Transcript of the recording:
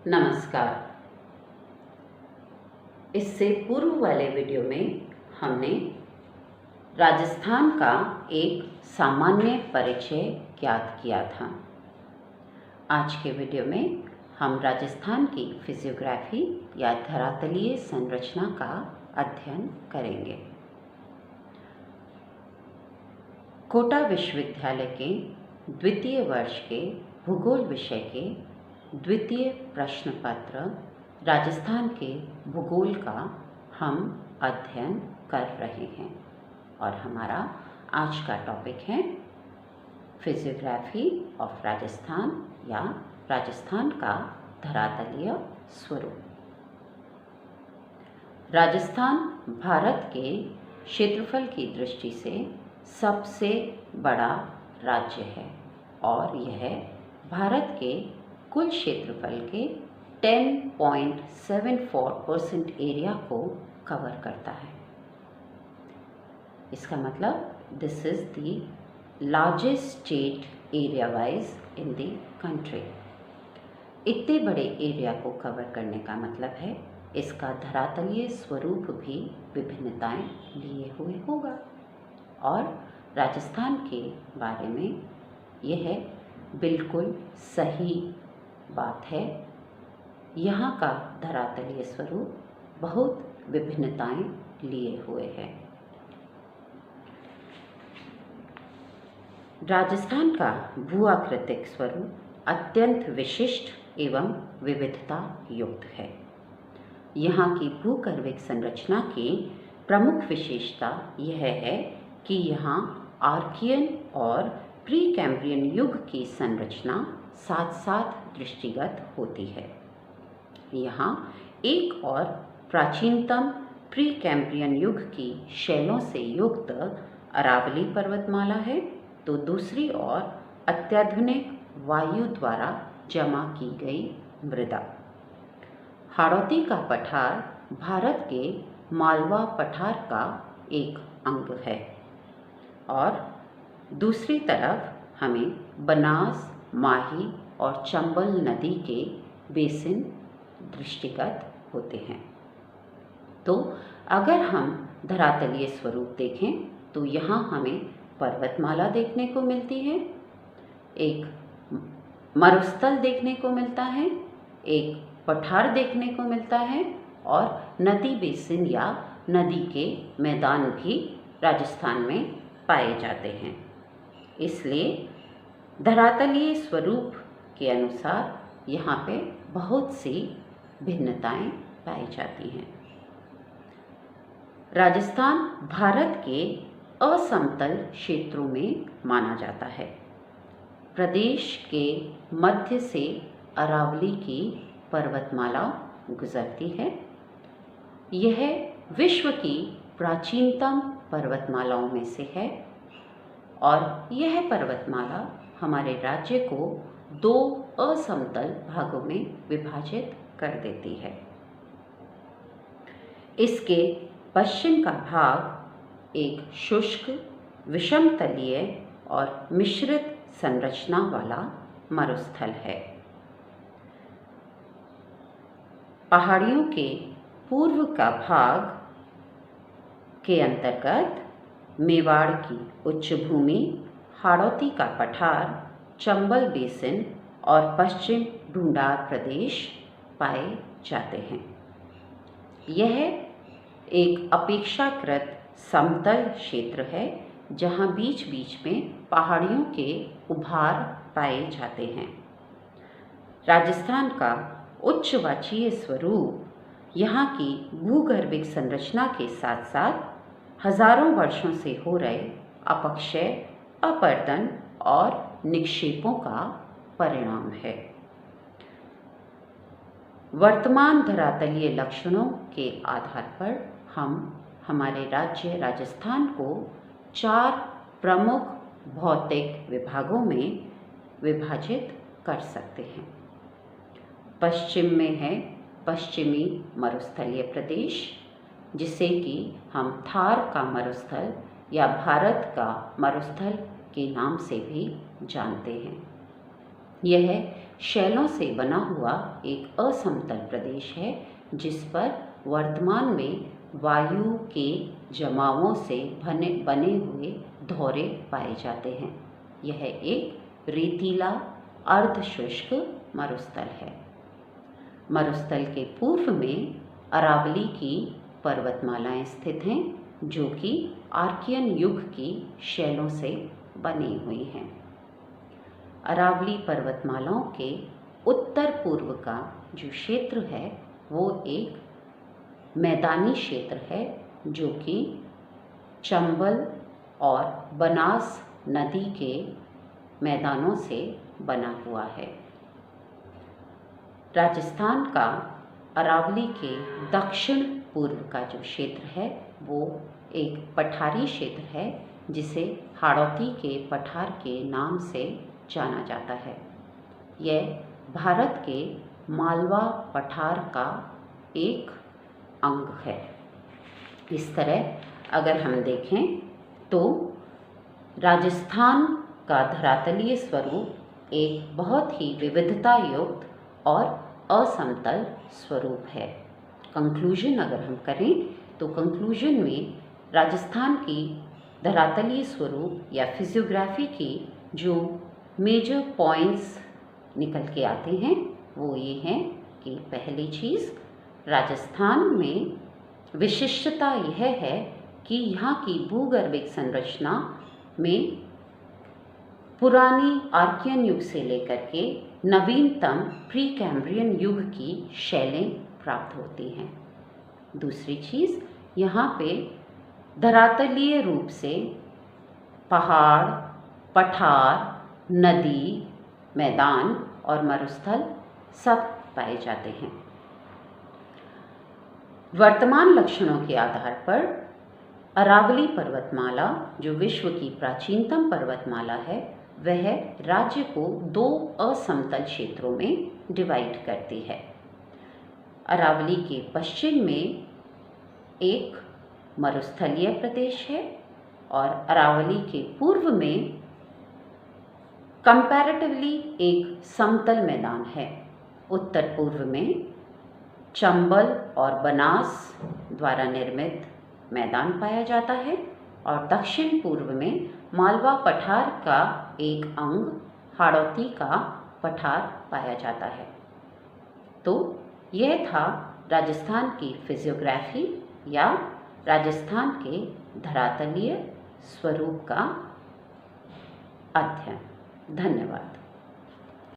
नमस्कार। इससे पूर्व वाले वीडियो में हमने राजस्थान का एक सामान्य परिचय ज्ञात किया था। आज के वीडियो में हम राजस्थान की फिजियोग्राफी या धरातलीय संरचना का अध्ययन करेंगे। कोटा विश्वविद्यालय के द्वितीय वर्ष के भूगोल विषय के द्वितीय प्रश्न पत्र राजस्थान के भूगोल का हम अध्ययन कर रहे हैं और हमारा आज का टॉपिक है फिजियोग्राफी ऑफ राजस्थान या राजस्थान का धरातलीय स्वरूप। राजस्थान भारत के क्षेत्रफल की दृष्टि से सबसे बड़ा राज्य है और यह भारत के कुल क्षेत्रफल के 10.74% एरिया को कवर करता है। इसका मतलब this is the largest state area wise in the country. इतने बड़े एरिया को कवर करने का मतलब है इसका धरातलीय स्वरूप भी विभिन्नताएं लिए हुए होगा और राजस्थान के बारे में यह बिल्कुल सही बात है। यहाँ का धरातलीय स्वरूप बहुत विभिन्नताएं लिए हुए है। राजस्थान का भूआकृतिक स्वरूप अत्यंत विशिष्ट एवं विविधता युक्त है। यहाँ की भूगर्भिक संरचना की प्रमुख विशेषता यह है कि यहाँ आर्कियन और प्री कैम्ब्रियन युग की संरचना साथ साथ दृष्टिगत होती है। यहाँ एक और प्राचीनतम प्री कैम्ब्रियन युग की शैलों से युक्त अरावली पर्वतमाला है तो दूसरी ओर अत्याधुनिक वायु द्वारा जमा की गई मृदा। हाड़ौती का पठार भारत के मालवा पठार का एक अंग है और दूसरी तरफ हमें बनास, माही और चंबल नदी के बेसिन दृष्टिगत होते हैं। तो अगर हम धरातलीय स्वरूप देखें तो यहाँ हमें पर्वतमाला देखने को मिलती है, एक मरुस्थल देखने को मिलता है, एक पठार देखने को मिलता है और नदी बेसिन या नदी के मैदान भी राजस्थान में पाए जाते हैं। इसलिए धरातलीय स्वरूप के अनुसार यहाँ पे बहुत सी भिन्नताएं पाई जाती हैं। राजस्थान भारत के असमतल क्षेत्रों में माना जाता है। प्रदेश के मध्य से अरावली की पर्वतमाला गुजरती है। यह विश्व की प्राचीनतम पर्वतमालाओं में से है और यह पर्वतमाला हमारे राज्य को दो असमतल भागों में विभाजित कर देती है। इसके पश्चिम का भाग एक शुष्क, विषमतलीय और मिश्रित संरचना वाला मरुस्थल है। पहाड़ियों के पूर्व का भाग के अंतर्गत मेवाड़ की उच्च भूमि, हाड़ौती का पठार, चंबल बेसिन और पश्चिम ढूंढार प्रदेश पाए जाते हैं। यह एक अपेक्षाकृत समतल क्षेत्र है जहाँ बीच बीच में पहाड़ियों के उभार पाए जाते हैं। राजस्थान का उच्चवाचीय स्वरूप यहाँ की भूगर्भिक संरचना के साथ साथ हजारों वर्षों से हो रहे अपक्षय, अपरदन और निक्षेपों का परिणाम है। वर्तमान धरातलीय लक्षणों के आधार पर हम हमारे राज्य राजस्थान को 4 प्रमुख भौतिक विभागों में विभाजित कर सकते हैं। पश्चिम में है पश्चिमी मरुस्थलीय प्रदेश, जिसे कि हम थार का मरुस्थल या भारत का मरुस्थल के नाम से भी जानते हैं। यह शैलों से बना हुआ एक असमतल प्रदेश है जिस पर वर्तमान में वायु के जमावों से बने हुए धौरे पाए जाते हैं। यह एक रेतीला अर्धशुष्क मरुस्थल है। मरुस्थल के पूर्व में अरावली की पर्वतमालाएं स्थित हैं जो कि आर्कियन युग की शैलों से बनी हुई हैं। अरावली पर्वतमालाओं के उत्तर पूर्व का जो क्षेत्र है वो एक मैदानी क्षेत्र है जो कि चंबल और बनास नदी के मैदानों से बना हुआ है। राजस्थान का अरावली के दक्षिण पूर्व का जो क्षेत्र है वो एक पठारी क्षेत्र है जिसे हाड़ौती के पठार के नाम से जाना जाता है। यह भारत के मालवा पठार का एक अंग है। इस तरह अगर हम देखें तो राजस्थान का धरातलीय स्वरूप एक बहुत ही विविधता युक्त और असमतल स्वरूप है। कंक्लूजन अगर हम करें तो कंक्लूजन में राजस्थान की धरातलीय स्वरूप या फिजियोग्राफी की जो मेजर पॉइंट्स निकल के आते हैं वो ये हैं कि पहली चीज़, राजस्थान में विशिष्टता यह है कि यहाँ की भूगर्भिक संरचना में पुरानी आर्कियन युग से लेकर के नवीनतम प्री कैम्ब्रियन युग की शैलें प्राप्त होती हैं। दूसरी चीज़, यहाँ पे धरातलीय रूप से पहाड़, पठार, नदी, मैदान और मरुस्थल सब पाए जाते हैं। वर्तमान लक्षणों के आधार पर अरावली पर्वतमाला जो विश्व की प्राचीनतम पर्वतमाला है वह राज्य को दो असमतल क्षेत्रों में डिवाइड करती है। अरावली के पश्चिम में एक मरुस्थलीय प्रदेश है और अरावली के पूर्व में कंपैरेटिवली एक समतल मैदान है। उत्तर पूर्व में चंबल और बनास द्वारा निर्मित मैदान पाया जाता है और दक्षिण पूर्व में मालवा पठार का एक अंग हाड़ौती का पठार पाया जाता है। तो यह था राजस्थान की फिजियोग्राफी या राजस्थान के धरातलीय स्वरूप का अध्ययन। धन्यवाद।